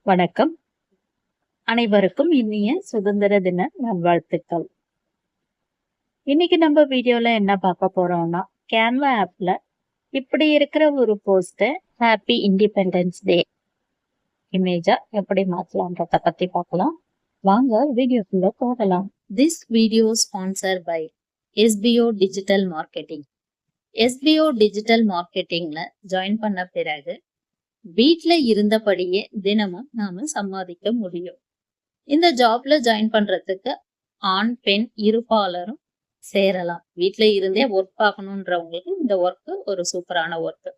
வணக்கம். அனைவருக்கும் இனிய சுதந்திர தின நல்வாழ்த்துக்கள். இன்னைக்கு நம்ம வீடியோல என்ன பார்க்க போறோம்னா, கேன்வா ஆப்ல இப்படி இருக்கிற ஒரு போஸ்ட ஹாப்பி இண்டிபெண்டன்ஸ் டே இமேஜா எப்படி மாத்தலாம்ன்றத பத்தி பார்க்கலாம். வாங்க வீடியோக்குள்ள போகலாம். This video sponsor by SBO digital marketing. SBO digital மார்க்கெட்டிங்ல ஜாயின் பண்ண பிறகு வீட்ல இருந்தபடியே தினமும் நாம சம்பாதிக்க முடியும். இந்த ஜாப்ல ஜாயின் பண்றதுக்கு ஆண் பெண் இருபாலரும் சேரலாம். வீட்ல இருந்தே ஒர்க் பார்க்கணுன்றவங்களுக்கு இந்த ஒர்க் ஒரு சூப்பரான ஒர்க்.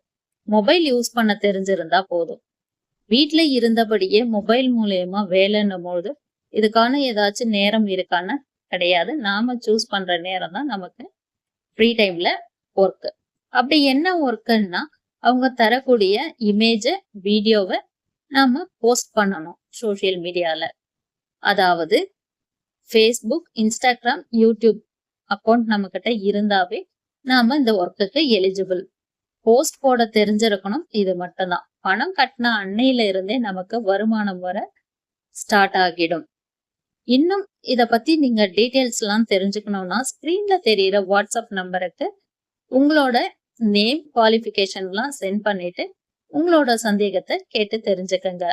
மொபைல் யூஸ் பண்ண தெரிஞ்சிருந்தா போதும். வீட்ல இருந்தபடியே மொபைல் மூலியமா வேலைன்னும் போது இதுக்கான ஏதாச்சும் நேரம் இருக்கான்னு கிடையாது. நாம சூஸ் பண்ற நேரம் தான் நமக்கு ஃப்ரீ டைம்ல ஒர்க். அப்படி என்ன ஒர்க்குன்னா, அவங்க தரக்கூடிய இமேஜ வீடியோவை நாம போஸ்ட் பண்ணணும் சோசியல் மீடியால. அதாவது ஃபேஸ்புக், இன்ஸ்டாகிராம், யூடியூப் அக்கௌண்ட் நம்ம கிட்ட இருந்தாவே நாம இந்த ஒர்க்குக்கு எலிஜிபிள். போஸ்ட் போட தெரிஞ்சிருக்கணும். இது மட்டும்தான். பணம் கட்டின அன்னையில இருந்தே நமக்கு வருமானம் வர ஸ்டார்ட் ஆகிடும். இன்னும் இத பத்தி நீங்க டீடைல்ஸ் எல்லாம் தெரிஞ்சுக்கணும்னா ஸ்கிரீன்ல தெரியுற வாட்ஸ்அப் நம்பருக்கு உங்களோட நேம், குவாலிஃபிகேஷன்லாம் சென்ட் பண்ணிட்டு உங்களோட சந்தேகத்தை கேட்டு தெரிஞ்சுக்கங்க.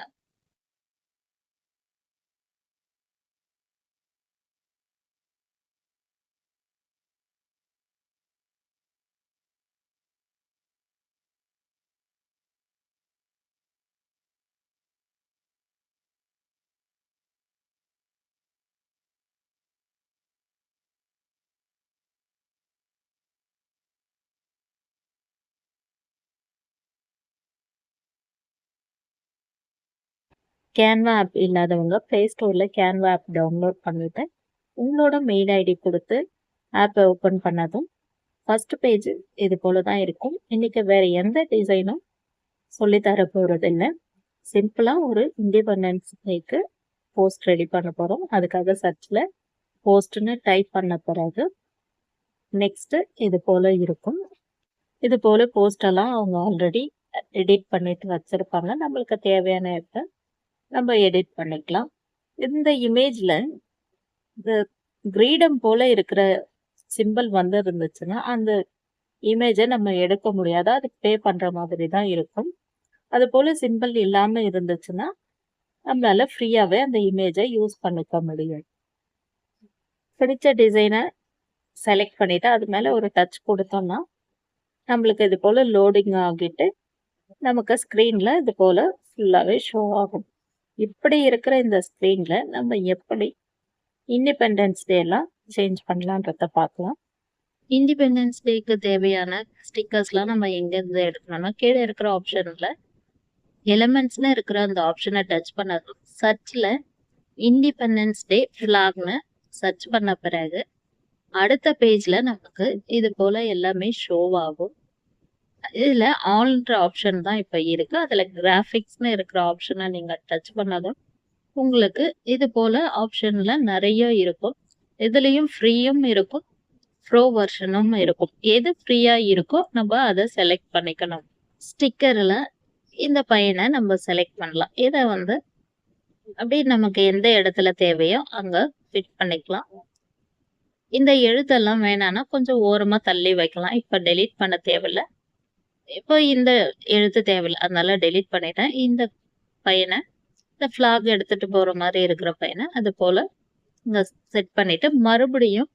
கேன்வா ஆப் இல்லாதவங்க பிளே ஸ்டோர்ல கேன்வா ஆப் டவுன்லோட் பண்ணிட்டு உங்களோட மெயில் ஐடி கொடுத்து ஆப்பை ஓப்பன் பண்ணதும் ஃபர்ஸ்ட் பேஜ் இது போல தான் இருக்கும். இன்னைக்கு வேற எந்த டிசைனும் சொல்லி தர போறது இல்லை. சிம்பிளா ஒரு இண்டிபெண்டன்ஸ் டேக்கு போஸ்ட் ரெடி பண்ண போறோம். அதுக்காக சர்ச்ல போஸ்ட்னு டைப் பண்ண பிறகு நெக்ஸ்ட் இது போல இருக்கும். இது போல போஸ்ட் எல்லாம் அவங்க ஆல்ரெடி எடிட் பண்ணிட்டு வச்சிருப்பாங்க. நம்மளுக்கு தேவையான இடத்த நம்ம எடிட் பண்ணிக்கலாம். இந்த இமேஜ்ல இந்த கிரீடம் போல இருக்கிற சிம்பிள் வந்து இருந்துச்சுன்னா அந்த இமேஜை நம்ம எடுக்க முடியாது. அது பே பண்ற மாதிரி தான் இருக்கும். அது போல சிம்பிள் இல்லாம இருந்துச்சுன்னா நம்மளால ஃப்ரீயாவே அந்த இமேஜை யூஸ் பண்ணிக்க முடியும். பிடிச்ச டிசைனை செலக்ட் பண்ணிட்டு அது மேல ஒரு டச் கொடுத்தோம்னா நம்மளுக்கு இது போல லோடிங் ஆகிட்டு நமக்கு ஸ்கிரீன்ல இது போல ஃபுல்லாவே ஷோ ஆகும். இப்படி இருக்கிற இந்த ஸ்கிரீன்ல நம்ம எப்படி இண்டிபெண்டன்ஸ் டே எல்லாம் சேஞ்ச் பண்ணலான்றத பார்க்கலாம். இண்டிபெண்டன்ஸ் டேக்கு தேவையான ஸ்டிக்கர்ஸ்லாம் நம்ம எங்கேருந்து எடுக்கணும்னா கீழே இருக்கிற ஆப்ஷன்ல எலிமெண்ட்ஸ்னு இருக்கிற அந்த ஆப்ஷனை டச் பண்ணதும் சர்ச்ல இண்டிபெண்டன்ஸ் டே ஃபிளாக்னு சர்ச் பண்ண பிறகு அடுத்த பேஜ்ல நமக்கு இது போல எல்லாமே ஷோ ஆகும். இதுல ஆல்ன்ற ஆப்ஷன் தான் இப்ப இருக்கு. அதுல கிராஃபிக்ஸ்னு இருக்கிற ஆப்ஷனை நீங்க டச் பண்ணதும் உங்களுக்கு இது போல ஆப்ஷன்ல நிறைய இருக்கும். இதுலயும் ஃப்ரீயும் இருக்கும், ப்ரோ வெர்ஷனும் இருக்கும். எது ஃப்ரீயா இருக்கோ நம்ம அதை செலக்ட் பண்ணிக்கணும். ஸ்டிக்கர்ல இந்த பையனை நம்ம செலக்ட் பண்ணலாம். இதை வந்து அப்படி நமக்கு எந்த இடத்துல தேவையோ அங்க ஃபிட் பண்ணிக்கலாம். இந்த எழுத்தெல்லாம் வேணாம்னா கொஞ்சம் ஓரமா தள்ளி வைக்கலாம். இப்ப டெலீட் பண்ண தேவையில்ல. இப்போ இந்த எழுத்து தேவையில்லை, அதனால டெலீட் பண்ணிட்டேன். இந்த பையனை இந்த ஃபிளாக் எடுத்துட்டு போற மாதிரி இருக்கிற பையனை அது போல இங்க செட் பண்ணிட்டு மறுபடியும்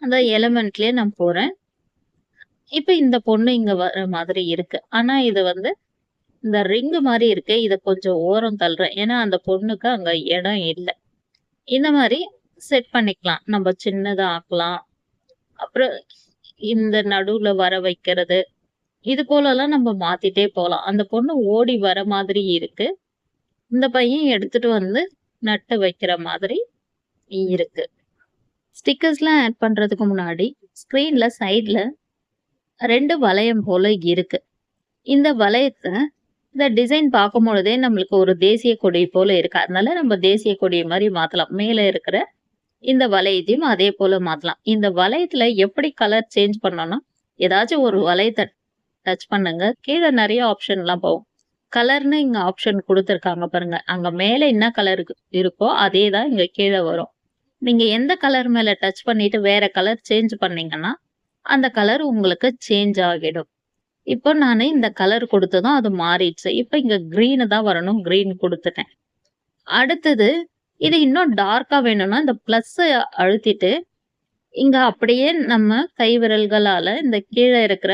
அந்த எலிமெண்ட்லயே நான் போறேன். இப்ப இந்த பொண்ணு இங்க வர மாதிரி இருக்கு. ஆனா இது வந்து இந்த ரிங்கு மாதிரி இருக்கு. இதை கொஞ்சம் ஓரம் தள்ளுறேன். ஏன்னா அந்த பொண்ணுக்கு அங்க இடம் இல்லை. இந்த மாதிரி செட் பண்ணிக்கலாம். நம்ம சின்னதா ஆக்கலாம். அப்புறம் இந்த நடுவுல வர வைக்கிறது இது போலலாம் நம்ம மாத்திட்டே போலாம். அந்த பொண்ணு ஓடி வர மாதிரி இருக்கு. இந்த பையன் எடுத்துட்டு வந்து நட்டு வைக்கிற மாதிரி இருக்கு. ஸ்டிக்கர்ஸ்லாம் ஆட் பண்றதுக்கு முன்னாடி ஸ்கிரீன்ல சைட்ல 2 வளையம் போல இருக்கு. இந்த வளையத்தை இந்த டிசைன் பார்க்கும் பொழுதே நம்மளுக்கு ஒரு தேசிய கொடி போல இருக்கு. அதனால நம்ம தேசிய கொடி மாதிரி மாத்தலாம். மேல இருக்கிற இந்த வளையத்தையும் அதே போல மாத்தலாம். இந்த வளையத்துல எப்படி கலர் சேஞ்ச் பண்ணோம்னா ஏதாச்சும் ஒரு வளையத்தை டச் பண்ணுங்க. கீழே நிறைய ஆப்ஷன்லாம் போகும். கலர்ன்னு இங்க ஆப்ஷன் குடுத்துருக்காங்க பாருங்க. அங்க மேல என்ன கலர் இருக்கோ, அதே தான் இங்க கீழ வரும். நீங்க எந்த கலர் மேல டச் பண்ணிட்டு வேற கலர் சேஞ்ச் பண்ணீங்கன்னா, அந்த கலர் உங்களுக்கு சேஞ்ச் ஆகிடும். இப்போ நானு இந்த கலர் குடுத்ததும் அது மாறிடுச்சு. இப்ப இங்க கிரீன் தான் வரணும். கிரீன் குடுத்துட்டேன். அடுத்தது இது இன்னும் டார்க்கா வேணும்னா, இந்த பிளஸ்ஸ அழுத்திட்டு, இங்க அப்படியே நம்ம கை விரல்களால இந்த கீழ இருக்கிற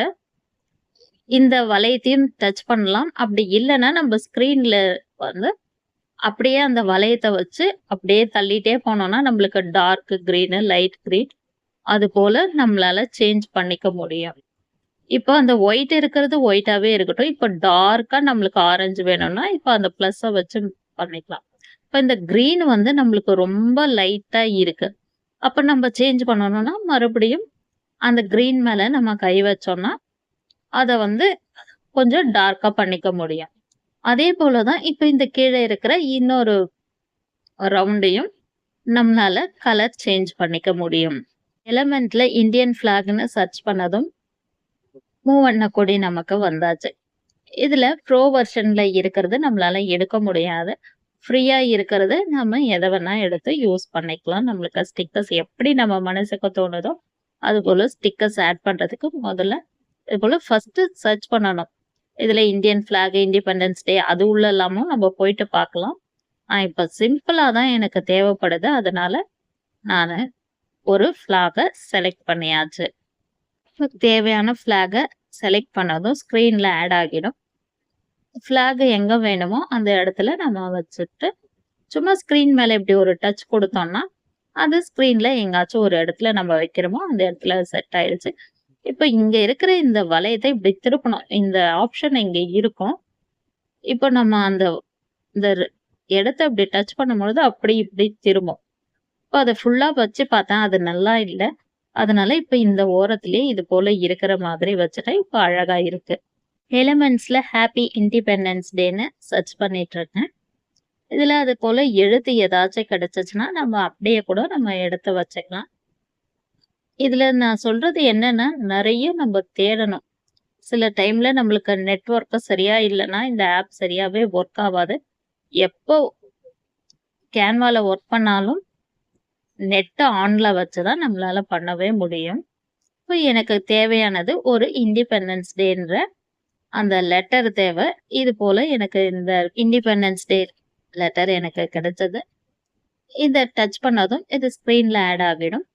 இந்த வளையத்தையும் டச் பண்ணலாம். அப்படி இல்லன்னா, நம்ம ஸ்க்ரீன்ல வந்து அப்படியே அந்த வளையத்த வச்சு அப்படியே தள்ளிட்டே போனோம்னா, நம்மளுக்கு டார்க் கிரீனு, லைட் கிரீன் அதுபோல நம்மளால சேஞ்ச் பண்ணிக்க முடியும். இப்போ அந்த ஒயிட் இருக்கிறது ஒயிட்டாவே இருக்கட்டும். இப்போ டார்க்கா நம்மளுக்கு ஆரஞ்சு வேணும்னா, இப்போ அந்த பிளஸ்ஸ வச்சு பண்ணிக்கலாம். இப்ப இந்த கிரீன் வந்து நம்மளுக்கு ரொம்ப லைட்டா இருக்கு. அப்ப நம்ம சேஞ்ச் பண்ணணும்னா, மறுபடியும் அந்த கிரீன் மேல நம்ம கை வச்சோம்னா, அத வந்து கொஞ்சம் டார்க்கா பண்ணிக்க முடியும். அதே போல தான் இப்ப இந்த கீழ இருக்கிற இன்னொரு ரவுண்டையும் நம்மளால கலர் சேஞ்ச் பண்ணிக்க முடியும். எலமெண்ட்ல இந்தியன் ஃபிளாக்ன்னு சர்ச் பண்ணதும் மூவண்ண கொடி நமக்கு வந்தாச்சு. இதுல ப்ரோ வெர்ஷன்ல இருக்கிறது நம்மளால எடுக்க முடியாது. ஃப்ரீயா இருக்கிறது நம்ம எத வேணா எடுத்து யூஸ் பண்ணிக்கலாம். நம்மளுக்கு ஸ்டிக்கர்ஸ் எப்படி நம்ம மனசுக்கு தோணுதோ, அதுபோல ஸ்டிக்கர்ஸ் ஆட் பண்றதுக்கு முதல்ல இதுபோல ஃபர்ஸ்ட் சர்ச் பண்ணணும். இதுல இந்தியன் ஃபிளாக், இண்டிபெண்டன்ஸ் டே அது உள்ளலாமும் நம்ம போயிட்டு பார்க்கலாம். இப்ப சிம்பிளா தான் எனக்கு தேவைப்படுது. அதனால நானு ஒரு ஃபிளாக செலக்ட் பண்ணியாச்சு. தேவையான ஃபிளாக செலக்ட் பண்ணதும் ஸ்க்ரீன்ல ஆட் ஆகிடும். ஃபிளாக் எங்க வேணுமோ அந்த இடத்துல நம்ம வச்சுட்டு, சும்மா ஸ்க்ரீன் மேல இப்படி ஒரு டச் குடுத்தோம்னா, அது ஸ்க்ரீன்ல எங்காச்சும் ஒரு இடத்துல நம்ம வைக்கிறோமோ, அந்த இடத்துல செட் ஆயிடுச்சு. இப்ப இங்க இருக்கிற இந்த வளையத்த இப்படி திருப்பணும். இந்த ஆப்ஷன் இங்க இருக்கும். இப்ப நம்ம இந்த இடத்த இப்படி டச் பண்ணும்பொழுது அப்படி இப்படி திரும்பும். இப்ப அத ஃபுல்லா வச்சு பார்த்தேன். அது நல்லா இல்ல. அதனால இப்ப இந்த ஓரத்திலேயே இது போல இருக்கிற மாதிரி வச்சுட்டேன். இப்ப அழகா இருக்கு. எலிமெண்ட்ஸ்ல ஹாப்பி இண்டிபெண்டன்ஸ் டேன்னு சர்ச் பண்ணிட்டு இருக்கேன். இதுல அது போல எழுத்து ஏதாச்சும் கிடைச்சுச்சுன்னா நம்ம அப்படியே கூட நம்ம எடுத்து வச்சுக்கலாம். இதுல நான் சொல்றது என்னன்னா, நிறைய நம்ம தேடணும். சில டைம்ல நம்மளுக்கு நெட்வொர்க் சரியா இல்லைன்னா இந்த ஆப் சரியாவே ஒர்க் ஆகாது. எப்போ கேன்வால ஒர்க் பண்ணாலும் நெட்ட ஆன்ல வச்சுதான் நம்மளால பண்ணவே முடியும். இப்போ எனக்கு தேவையானது ஒரு இண்டிபெண்டன்ஸ் டேன்ற அந்த லெட்டர் தேவை. இது போல எனக்கு இந்த இண்டிபெண்டன்ஸ் டே லெட்டர் எனக்கு கிடைச்சது. இத டச் பண்ணதும் இது ஸ்க்ரீன்ல ஆட் ஆகிடும்.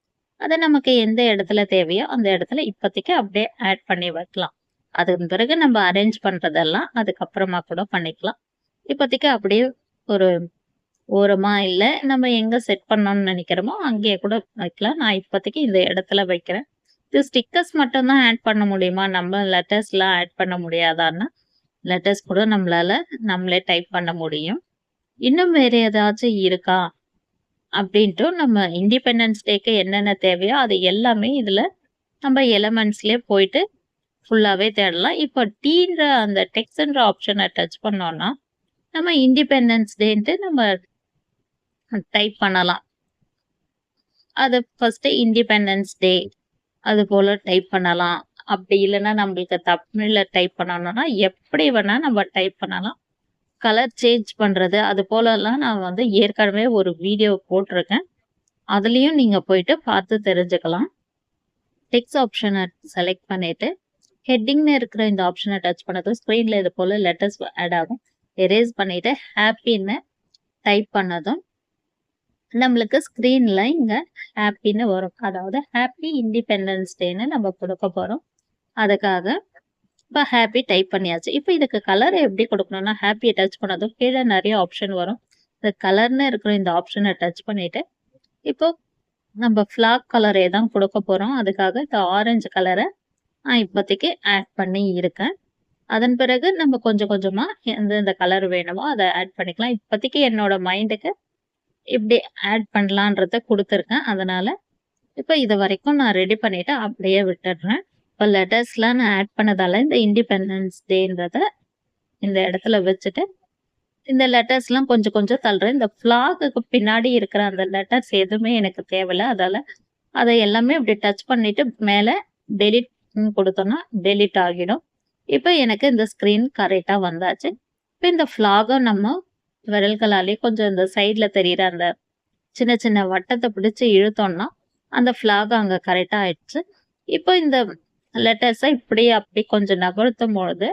அத நமக்கு எந்த இடத்துல தேவையோ அந்த இடத்துல இப்போதைக்கு அப்படியே ஆட் பண்ணி வைக்கலாம். அதன் பிறகு நம்ம அரேஞ்ச் பண்றதெல்லாம் அதுக்கப்புறமா கூட பண்ணிக்கலாம். இப்போதைக்கு அப்படியே ஒரு ஓரமா இல்ல நம்ம எங்க செட் பண்ணணும்னு நினைக்கிறோமோ அங்கேயே கூட வைக்கலாம். நான் இப்போதைக்கு இந்த இடத்துல வைக்கிறேன். இது ஸ்டிக்கர்ஸ் மட்டும் தான் ஆட் பண்ண முடியுமா? நம்ம லெட்டர்ஸ்லாம் ஆட் பண்ண முடியாதான்னா, லெட்டர்ஸ் கூட நம்மளே டைப் பண்ண முடியும். இன்னும் வேற ஏதாச்சும் இருக்கா? அப்படின்ட்டு நம்ம இண்டிபெண்டன்ஸ் டேக்கு என்னென்ன தேவையோ அது எல்லாமே இதுல நம்ம எலிமெண்ட்ஸ்லயே போயிட்டு ஃபுல்லாவே தேடலாம். இப்போ டீன்ற அந்த டெக்ஸ்ட்ன்ற ஆப்ஷனை டச் பண்ணோம்னா, நம்ம இண்டிபெண்டன்ஸ் டேன்ட்டு நம்ம டைப் பண்ணலாம். அது ஃபர்ஸ்ட் இண்டிபெண்டன்ஸ் டே அது போல டைப் பண்ணலாம். அப்படி இல்லைன்னா நம்மளுக்கு தமிழ்ல டைப் பண்ணணும்னா எப்படி வேணா நம்ம டைப் பண்ணலாம். கலர் சேஞ்ச் பண்றது அது போலலாம் நான் வந்து ஏற்கனவே ஒரு வீடியோ போட்டிருக்கேன். அதுலயும் நீங்க போயிட்டு பார்த்து தெரிஞ்சுக்கலாம். டெக்ஸ்ட் ஆப்ஷனை செலக்ட் பண்ணிட்டு ஹெட்டிங்னு இருக்கிற இந்த ஆப்ஷனை டச் பண்ணதும் ஸ்க்ரீன்ல இது போல லெட்டர்ஸ் ஆட் ஆகும். எரேஸ் பண்ணிட்டு ஹாப்பின்னு டைப் பண்ணதும் நம்மளுக்கு ஸ்க்ரீன்ல இங்க ஹாப்பின்னு வரும். அதாவது ஹாப்பி இண்டிபெண்டன்ஸ் டேன்னு நம்ம கொடுக்க போறோம். அதுக்காக இப்போ ஹாப்பி டைப் பண்ணியாச்சு. இப்போ இதுக்கு கலர் எப்படி கொடுக்கணும்னா, ஹாப்பியை டச் பண்ணதும் கீழே நிறைய ஆப்ஷன் வரும். இந்த கலர்னு இருக்கிற இந்த ஆப்ஷனை டச் பண்ணிட்டு இப்போ நம்ம ஃபிளாக் கலரே தான் கொடுக்க போறோம். அதுக்காக இந்த ஆரஞ்சு கலரை நான் இப்போதைக்கு ஆட் பண்ணி இருக்கேன். அதன் பிறகு நம்ம கொஞ்சம் கொஞ்சமா எந்தெந்த கலர் வேணுமோ அதை ஆட் பண்ணிக்கலாம். இப்போதைக்கு என்னோட மைண்டுக்கு இப்படி ஆட் பண்ணலான்றத குடுத்துருக்கேன். அதனால இப்ப இது வரைக்கும் நான் ரெடி பண்ணிட்டு அப்படியே விட்டுடுறேன். இப்ப லெட்டர்ஸ்லாம் நான் ஆட் பண்ணதால இந்த இண்டிபெண்டன்ஸ் டேன்றத இந்த இடத்துல வச்சுட்டு, இந்த லெட்டர்ஸ்லாம் கொஞ்சம் கொஞ்சம் தள்ளுறேன். இந்த ஃபிளாகுக்கு பின்னாடி இருக்கிற அந்த லெட்டர்ஸ் எதுவுமே எனக்கு தேவையில்ல. அதால அத எல்லாமே இப்படி டச் பண்ணிட்டு மேல டெலிட்ன்னு குடுத்தோம்னா டெலிட் ஆகிடும். இப்ப எனக்கு இந்த ஸ்க்ரீன் கரெக்ட்டா வந்தாச்சு. இப்போ இந்த ஃப்ளாகை நம்ம விரல்களாலே கொஞ்சம் இந்த சைடில் தெரியிற அந்த சின்ன சின்ன வட்டத்தை பிடிச்சி இழுத்தோம்னா அந்த ஃப்ளாக் அங்கே கரெக்டாக ஆயிடுச்சு. இப்போ இந்த லெட்டர்ஸை இப்படியே அப்படி கொஞ்சம் நகர்த்தும் பொழுது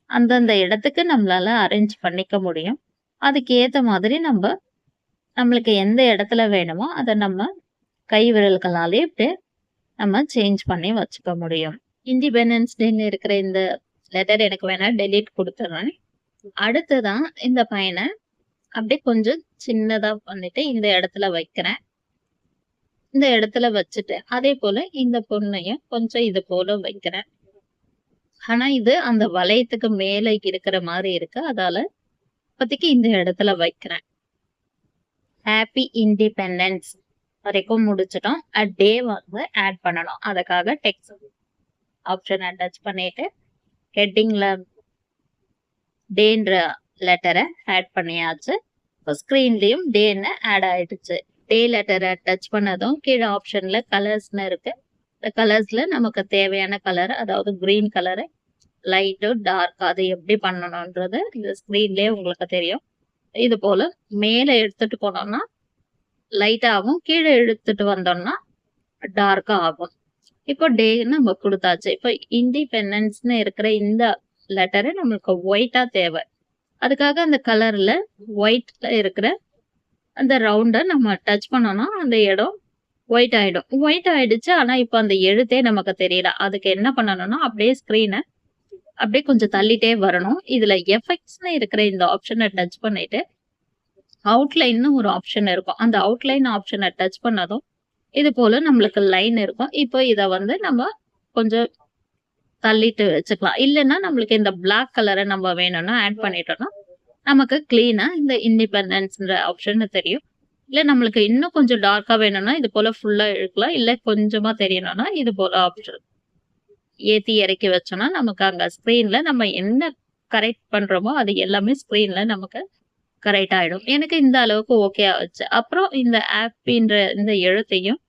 அந்தந்த இடத்துக்கு நம்மளால அரேஞ்ச் பண்ணிக்க முடியும். அதுக்கு ஏற்ற மாதிரி நம்மளுக்கு எந்த இடத்துல வேணுமோ அதை நம்ம கை விரல்களாலே இப்படி நம்ம சேஞ்ச் பண்ணி வச்சுக்க முடியும். இண்டிபெண்டன்ஸ் டேன்னு இருக்கிற இந்த லெட்டர் எனக்கு வேணா டெலீட் கொடுத்துட்றேன். அடுத்ததான் இந்த பையனை அப்படியே கொஞ்சம் சின்னதா பண்ணிட்டு இந்த இடத்துல வைக்கிறேன். இந்த இடத்துல வச்சுட்டு அதே போல இந்த பொண்ணையும் கொஞ்சம் இது போல வைக்கிறேன். ஆனா இது அந்த வளையத்துக்கு மேல இருக்கிற மாதிரி இருக்கு. அதால இப்போதைக்கு இந்த இடத்துல வைக்கிறேன். ஹாப்பி இண்டிபெண்டன்ஸ் வரைக்கும் முடிச்சிட்டோம். டே வந்து ஆட் பண்ணணும். அதுக்காக டெக்ஸ்ட் ஆப்ஷனை டச் பண்ணிட்டு ஹெட்டிங்ல டேன்ற லெட்டரை ஆட் பண்ணியாச்சு. இப்போ ஸ்க்ரீன்லயும் டேன்னு ஆட் ஆயிடுச்சு. டே லெட்டரை டச் பண்ணதும் கீழே ஆப்ஷன்ல கலர்ஸ்னு இருக்கு. இந்த கலர்ஸ்ல நமக்கு தேவையான கலர், அதாவது கிரீன் கலரு, லைட்டு, டார்க், அது எப்படி பண்ணணும்ன்றது இந்த ஸ்க்ரீன்லயே உங்களுக்கு தெரியும். இது போல மேல எடுத்துட்டு போனோம்னா லைட் ஆகும், கீழே எடுத்துட்டு வந்தோம்னா டார்க்கா ஆகும். இப்போ டேன்னு நம்ம கொடுத்தாச்சு. இப்போ இண்டிபெண்டன்ஸ்னு இருக்கிற இந்த லெட்டரு நம்மளுக்கு ஒயிட்டா தேவை. அதுக்காக அந்த கலர்ல ஒயிட்ல இருக்கிற அந்த ரவுண்டை நம்ம டச் பண்ணோம்னா அந்த இடம் ஒயிட் ஆயிடும். ஒயிட் ஆயிடுச்சு. ஆனா இப்போ அந்த எழுத்தே நமக்கு தெரியல. அதுக்கு என்ன பண்ணணும்னா அப்படியே ஸ்க்ரீனை அப்படியே கொஞ்சம் தள்ளிட்டே வரணும். இதுல எஃபெக்ட்ஸ்னு இருக்கிற இந்த ஆப்ஷனை டச் பண்ணிட்டு அவுட்லைன்னு ஒரு ஆப்ஷன் இருக்கும். அந்த அவுட்லைன் ஆப்ஷனை டச் பண்ணதும் இது போல நம்மளுக்கு லைன் இருக்கும். இப்போ இதை வந்து நம்ம கொஞ்சம் தள்ளிட்டு வச்சுக்கலாம். இல்லைன்னா நம்மளுக்கு இந்த பிளாக் கலரை நம்ம வேணும்னா ஆட் பண்ணிட்டோம்னா நமக்கு கிளீனா இந்த இண்டிபெண்டன்ஸ்ன்ற ஆப்ஷன் தெரியும். இல்ல நம்மளுக்கு இன்னும் கொஞ்சம் டார்க்கா வேணும்னா இது போல ஃபுல்லா இழுக்கலாம். இல்ல கொஞ்சமா தெரியணும்னா இது போல ஆப்ஷன் ஏத்தி இறக்கி வச்சோம்னா நமக்கு அங்க ஸ்கிரீன்ல நம்ம என்ன கரெக்ட் பண்றோமோ அது எல்லாமே ஸ்கிரீன்ல நமக்கு கரெக்ட் ஆயிடும். எனக்கு இந்த அளவுக்கு ஓகே ஆச்சு. அப்புறம் இந்த ஆப்பின்ற இந்த எழுத்தையும்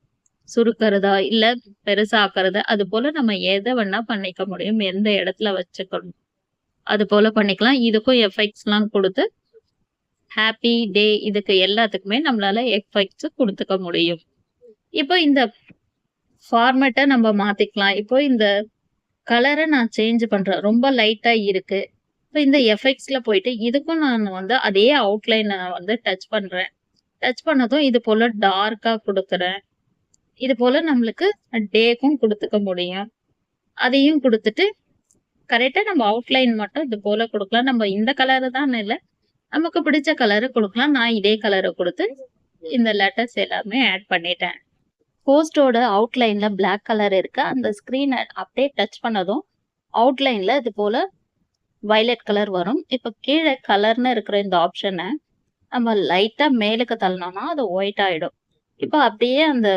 சுருக்கிறதா இல்ல பெருசாக்குறது, அது போல நம்ம எதை வேணா பண்ணிக்க முடியும். எந்த இடத்துல வச்சுக்கணும் அது போல பண்ணிக்கலாம். இதுக்கும் எஃபெக்ட்ஸ் எல்லாம் கொடுத்து ஹாப்பி டே இதுக்கு எல்லாத்துக்குமே நம்மளால எஃபெக்ட்ஸ் கொடுத்துக்க முடியும். இப்போ இந்த ஃபார்மேட்டை நம்ம மாத்திக்கலாம். இப்போ இந்த கலரை நான் சேஞ்ச் பண்றேன். ரொம்ப லைட்டா இருக்கு. இப்போ இந்த எஃபெக்ட்ஸ்ல போயிட்டு இதுக்கும் நான் வந்து அதே அவுட்லைனை வந்து டச் பண்றேன். டச் பண்ணதும் இது போல டார்க்கா கொடுக்குறேன். இது போல நம்மளுக்கு டேக்கும் கொடுத்துக்க முடியும். அதையும் கொடுத்துட்டு கரெக்டா நம்ம அவுட்லைன் மட்டும் இது போல கொடுக்கலாம். நம்ம இந்த கலரு தான் இல்லை, நமக்கு பிடிச்ச கலரு கொடுக்கலாம். நான் இதே கலரை கொடுத்து இந்த லெட்டர்ஸ் எல்லாமே ஆட் பண்ணிட்டேன். போஸ்டோட அவுட்லைன்ல பிளாக் கலர் இருக்கு. அந்த ஸ்கிரீனை அப்படியே டச் பண்ணதும் அவுட்லைன்ல இது போல வயலட் கலர் வரும். இப்போ கீழே கலர்னு இருக்கிற இந்த ஆப்ஷனை நம்ம லைட்டா மேலுக்கு தள்ளனோம்னா அது ஒயிட் ஆயிடும். இப்போ அப்படியே அந்த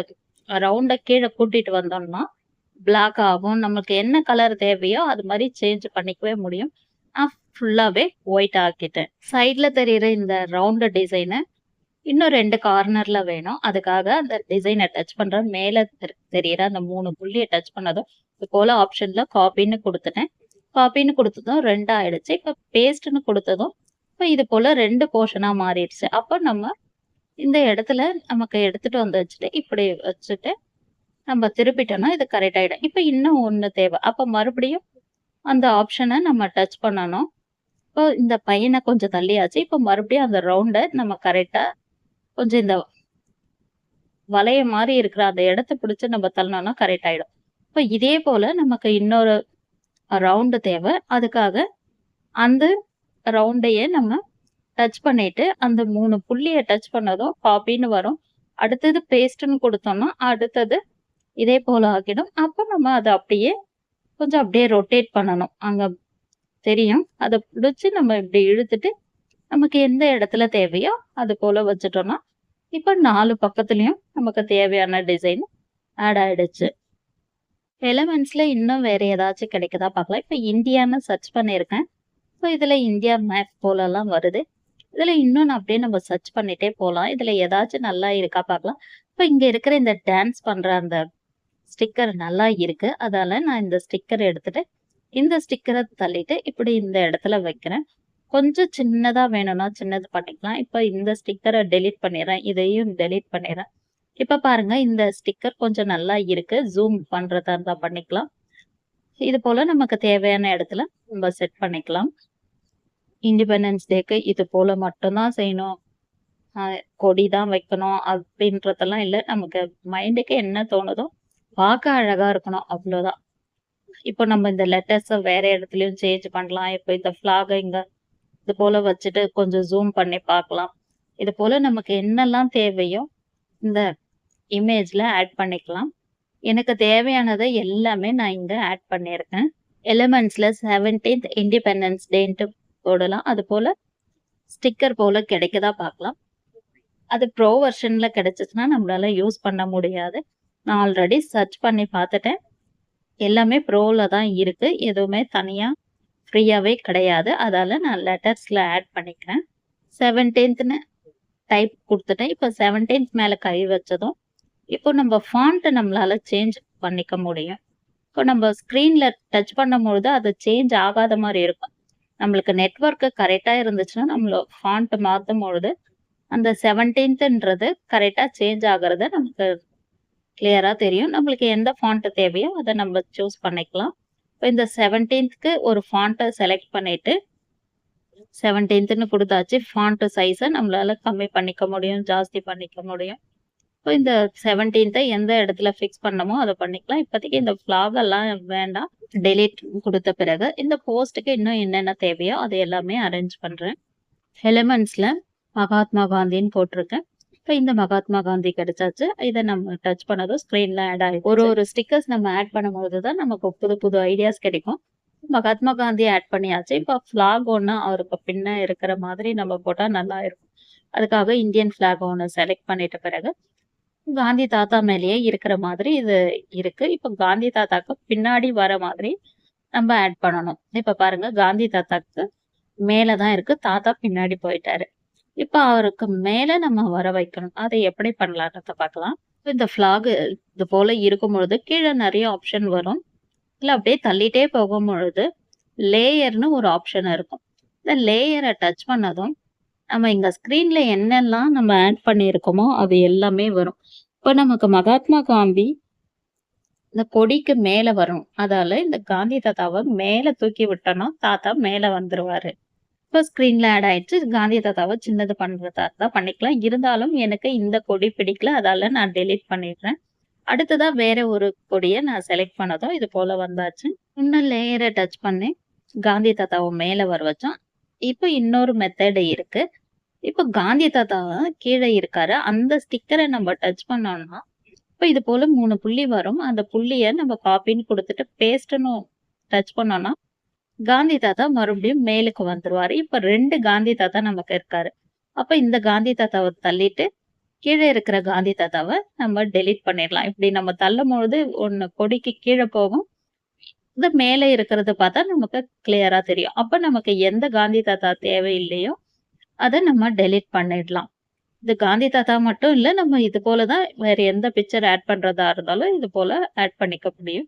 ரவுண்டை கீழே கூட்டிட்டு வந்தோம்னா பிளாக் ஆகும். நமக்கு என்ன கலர் தேவையோ அது மாதிரி சேஞ்ச் பண்ணிக்கவே முடியும். நான் ஃபுல்லாவே ஒயிட் ஆக்கிட்டேன். சைட்ல தெரியுற இந்த ரவுண்டு டிசைனை இன்னும் 2 கார்னர்ல வேணும். அதுக்காக அந்த டிசைனை டச் பண்றேன். மேல தெரியுற அந்த 3 புள்ளியை டச் பண்ணதும் இது போல ஆப்ஷன்ல காப்பின்னு கொடுத்துட்டேன். காப்பின்னு கொடுத்ததும் 2 ஆயிடுச்சு. இப்போ பேஸ்ட்னு கொடுத்ததும் இப்போ இது போல 2 போர்ஷனா மாறிடுச்சு. அப்போ நம்ம இந்த இடத்துல நமக்கு எடுத்துட்டு வந்து வச்சுட்டு இப்படி வச்சுட்டு நம்ம திருப்பிட்டோம்னா இது கரெக்ட் ஆயிடும். இப்போ இன்னும் ஒண்ணு தேவை. அப்போ மறுபடியும் அந்த ஆப்ஷனை நம்ம டச் பண்ணணும். இப்போ இந்த பையனை கொஞ்சம் தள்ளியாச்சு. இப்போ மறுபடியும் அந்த ரவுண்டை நம்ம கரெக்டா கொஞ்சம் இந்த வளைய மாதிரி இருக்கிற அந்த இடத்த பிடிச்சு நம்ம தள்ளனோம்னா கரெக்ட் ஆயிடும். இப்போ இதே போல நமக்கு இன்னொரு ரவுண்டு தேவை. அதுக்காக அந்த ரவுண்டையே நம்ம டச் பண்ணிட்டு அந்த 3 புள்ளியை டச் பண்ணதும் காப்பின்னு வரும். அடுத்தது பேஸ்ட்னு கொடுத்தோம்னா அடுத்தது இதே போல ஆகிடும். அப்போ நம்ம அதை அப்படியே கொஞ்சம் அப்படியே ரொட்டேட் பண்ணணும். அங்க தெரியும். அதை பிடிச்சி நம்ம இப்படி இழுத்துட்டு நமக்கு எந்த இடத்துல தேவையோ அது போல வச்சுட்டோம்னா இப்போ 4 பக்கத்துலயும் நமக்கு தேவையான டிசைன் ஆட் ஆயிடுச்சு. எலமெண்ட்ஸ்ல இன்னும் வேற ஏதாச்சும் கிடைக்குதா பார்க்கலாம். இப்போ இந்தியான்னு சர்ச் பண்ணியிருக்கேன். இப்போ இதுல இந்தியா மேப் போலலாம் வருது. இதுல இன்னும் அப்படியே நம்ம சர்ச் பண்ணிட்டே போகலாம். இதுல ஏதாச்சும் நல்லா இருக்கா பார்க்கலாம். இப்போ இங்க இருக்கிற இந்த டான்ஸ் பண்ற அந்த ஸ்டிக்கர் நல்லா இருக்கு. அதால நான் இந்த ஸ்டிக்கர் எடுத்துட்டு இந்த ஸ்டிக்கரை தள்ளிட்டு இப்படி இந்த இடத்துல வைக்கிறேன். கொஞ்சம் சின்னதா வேணும்னா சின்னது பண்ணிக்கலாம். இப்ப இந்த ஸ்டிக்கர டெலீட் பண்ணிடுறேன். இதையும் டெலீட் பண்ணிடுறேன். இப்ப பாருங்க இந்த ஸ்டிக்கர் கொஞ்சம் நல்லா இருக்கு. ஜூம் பண்றதா இருந்தா பண்ணிக்கலாம். இது போல நமக்கு தேவையான இடத்துல நம்ம செட் பண்ணிக்கலாம். இண்டிபெண்டன்ஸ் டேக்கு இது போல மட்டும் தான் செய்யணும். கொடி தான் வைக்கணும் அப்படின்றதெல்லாம் இல்ல. நமக்கு மைண்டுக்கு என்ன தோணுதோ பார்க்க அழகா இருக்கணும் அவ்வளோதான். இப்போ நம்ம இந்த லெட்டர்ஸ வேற இடத்துலயும் சேஞ்ச் பண்ணலாம். இப்போ இந்த ஃபிளாக இங்க இது போல வச்சுட்டு கொஞ்சம் ஜூம் பண்ணி பார்க்கலாம். இது போல நமக்கு என்னெல்லாம் தேவையோ இந்த இமேஜ்ல ஆட் பண்ணிக்கலாம். எனக்கு தேவையானத எல்லாமே நான் இங்க ஆட் பண்ணியிருக்கேன். எலிமெண்ட்ஸ்ல 17th இண்டிபெண்டன்ஸ் டேன்ட்டு போடலாம். அது போல ஸ்டிக்கர் போல கிடைக்குதா பார்க்கலாம். அது ப்ரோ வெர்ஷன்ல கிடைச்சுச்சுன்னா நம்மளால யூஸ் பண்ண முடியாது. நான் ஆல்ரெடி சர்ச் பண்ணி பார்த்துட்டேன். எல்லாமே ப்ரோல தான் இருக்கு. எதுவுமே தனியா ஃப்ரீயாவே கிடையாது. அதால நான் லெட்டர்ஸ்ல ஆட் பண்ணிக்கிறேன். 17த்ன்னு டைப் குடுத்துட்டேன். இப்ப 17th மேல கை வச்சதும், இப்போ நம்ம ஃபாண்ட் நம்மளால சேஞ்ச் பண்ணிக்க முடியும். இப்போ நம்ம ஸ்க்ரீன்ல டச் பண்ணும்பொழுது அது சேஞ்ச் ஆகாத மாரி இருக்கும். நம்மளுக்கு நெட்வொர்க் கரெக்ட்டா இருந்துச்சுன்னா, நம்மள ஃபாண்ட் மாத்தும்பொழுது அந்த 17த்ன்றது கரெக்ட்டா சேஞ்ச் ஆகுறது நமக்கு கிளியரா தெரியும். நம்மளுக்கு எந்த ஃபாண்ட் தேவையோ அத நம்ம சூஸ் பண்ணிக்கலாம். இப்ப இந்த 17த்க்கு ஒரு ஃபாண்ட்ட செலக்ட் பண்ணிட்டு 17த்ன்னு குடுத்தாச்சு. ஃபாண்ட் சைஸ நம்மளால கம்மி பண்ணிக்க முடியும், ஜாஸ்தி பண்ணிக்க முடியும். இப்போ இந்த 17த்த எந்த இடத்துல ஃபிக்ஸ் பண்ணமோ அத பண்ணிக்கலாம். இப்போதைக்கு இந்த ஃபிளாக் எல்லாம் வேண்டாம். டெலீட் குடுத்த பிறகு இந்த போஸ்ட்க்கு இன்னும் என்னென்ன தேவையோ அது எல்லாமே அரேஞ்ச் பண்றேன். எலிமெண்ட்ஸ்ல மகாத்மா காந்தின்னு போட்டிருக்கேன். இப்ப இந்த மகாத்மா காந்தி கிடைச்சாச்சு. இத நம்ம டச் பண்ணதும் ஸ்க்ரீன்ல ஆட் ஆயிடும். ஒரு ஸ்டிக்கர்ஸ் நம்ம ஆட் பண்ணும்போது தான் நமக்கு புது புது ஐடியாஸ் கிடைக்கும். மகாத்மா காந்தி ஆட் பண்ணியாச்சு. இப்ப ஃபிளாக் ஒண்ணு அவருக்கு பின்ன இருக்கிற மாதிரி நம்ம போட்டா நல்லா இருக்கும். அதுக்காக இந்தியன் ஃபிளாக் ஒண்ணு செலக்ட் பண்ணிட்ட பிறகு காந்தி தாத்தா மேலேயே இருக்கிற மாதிரி இது இருக்கு. இப்ப காந்தி தாத்தாக்கு பின்னாடி வர மாதிரி நம்ம ஆட் பண்ணணும். இப்ப பாருங்க காந்தி தாத்தாக்கு மேலதான் இருக்கு. தாத்தா பின்னாடி போயிட்டாரு. இப்ப அவருக்கு மேல நம்ம வர வைக்கணும். அதை எப்படி பண்ணலான்றத பார்க்கலாம். இந்த ஃபிளாக் இது போல இருக்கும் பொழுது கீழே நிறைய ஆப்ஷன் வரும். இல்ல அப்படியே தள்ளிட்டே போகும் பொழுது லேயர்னு ஒரு ஆப்ஷன் இருக்கும். இந்த லேயரை டச் பண்ணதும் நம்ம இங்க ஸ்கிரீன்ல என்னெல்லாம் நம்ம ஆட் பண்ணியிருக்கோமோ அது எல்லாமே வரும். இப்ப நமக்கு மகாத்மா காந்தி இந்த கொடிக்கு மேல வரும். அதால இந்த காந்தி தாத்தாவை மேல தூக்கி விட்டோம்னா தாத்தா மேல வந்துருவாரு. இப்போ ஸ்க்ரீன்ல ஆட் ஆயிடுச்சு. காந்தி தாத்தாவை சின்னது பண்றதா இருந்தா பண்ணிக்கலாம். இருந்தாலும் எனக்கு இந்த கொடி பிடிக்கல. அதால நான் டெலீட் பண்ணிடுறேன். அடுத்ததா வேற ஒரு கொடிய நான் செலக்ட் பண்ணதும் இது போல வந்தாச்சு. இன்னும் லேயரை டச் பண்ணி காந்தி தாத்தாவை மேல வர வச்சோம். இப்போ இன்னொரு மெத்தட் இருக்கு. இப்போ காந்தி தாத்தா கீழே இருக்காரு. அந்த ஸ்டிக்கரை நம்ம டச் பண்ணோம்னா இப்போ இது போல 3 புள்ளி வரும். அந்த புள்ளிய நம்ம காப்பின்னு கொடுத்துட்டு பேஸ்ட்னு டச் பண்ணோம்னா காந்தி தாத்தா மறுபடியும் மேலுக்கு வந்துருவாரு. இப்ப 2 காந்தி தாத்தா நமக்கு இருக்காரு. அப்ப இந்த காந்தி தாத்தாவை தள்ளிட்டு கீழே இருக்கிற காந்தி தாத்தாவை நம்ம டெலீட் பண்ணிடலாம். இப்படி நம்ம தள்ளும் பொழுது ஒண்ணு கொடிக்கு கீழே போகும். இந்த மேல இருக்கிறது பார்த்தா நமக்கு கிளியரா தெரியும். அப்ப நமக்கு எந்த காந்தி தாத்தா தேவையில்லையோ அதை நம்ம டெலீட் பண்ணிடலாம். இது காந்தி தாத்தா மட்டும் இல்ல. நம்ம இது போலதான் வேற எந்த பிக்சர் ஆட் பண்றதா இருந்தாலும் இது போல ஆட் பண்ணிக்க முடியும்.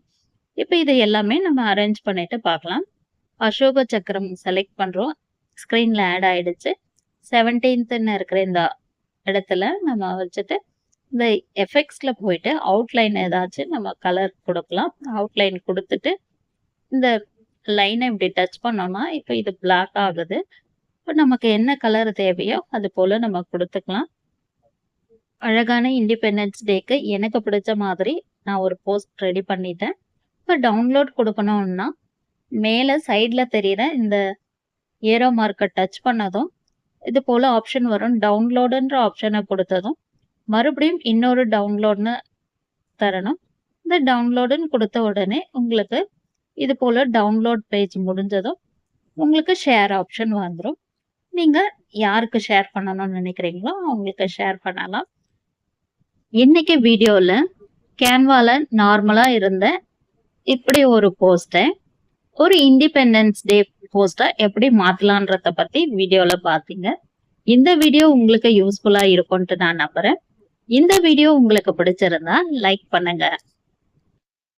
இப்ப இதை எல்லாமே நம்ம அரேஞ்ச் பண்ணிட்டு பார்க்கலாம். அசோக சக்கரம் செலக்ட் பண்றோம். ஸ்க்ரீன்ல ஆட் ஆயிடுச்சு. 17த்ன்னு இருக்கிற இந்த இடத்துல நம்ம வச்சுட்டு இந்த எஃபெக்ட்ஸ்ல போயிட்டு அவுட்லைன் ஏதாச்சும் நம்ம கலர் கொடுக்கலாம். அவுட்லைன் கொடுத்துட்டு இந்த லைனை இப்படி டச் பண்ணோம்னா இப்போ இது பிளாக் ஆகுது. இப்போ நமக்கு என்ன கலர் தேவையோ அது போல நம்ம கொடுத்துக்கலாம். அழகான இண்டிபெண்டன்ஸ் டேக்கு எனக்கு பிடிச்ச மாதிரி நான் ஒரு போஸ்ட் ரெடி பண்ணிட்டேன். இப்போ டவுன்லோட் கொடுக்கணும்னா மேல சைட்ல தெரியுற இந்த ஏரோ மார்க்கை டச் பண்ணதும் இது போல ஆப்ஷன் வரும். டவுன்லோடுன்ற ஆப்ஷனை கொடுத்ததும் மறுபடியும் இன்னொரு டவுன்லோட்னு தரணும். இந்த டவுன்லோடுன்னு கொடுத்த உடனே உங்களுக்கு இது போல டவுன்லோட் பேஜ் முடிஞ்சதும் உங்களுக்கு ஷேர் ஆப்ஷன் வந்துடும். நீங்க யாருக்கு ஷேர் பண்ணணும்னு நினைக்கிறீங்களோ அவங்களுக்கு ஷேர் பண்ணலாம். இன்னைக்கு வீடியோல கேன்வால நார்மலா இருந்த இப்படி ஒரு போஸ்டை ஒரு இண்டிபெண்டன்ஸ் டே போஸ்டா எப்படி மாத்தலான்றத பத்தி வீடியோல பாத்தீங்க. இந்த வீடியோ உங்களுக்கு யூஸ்ஃபுல்லா இருக்கும்னு நான் நம்புறேன். இந்த வீடியோ உங்களுக்கு பிடிச்சிருந்தா லைக் பண்ணுங்க.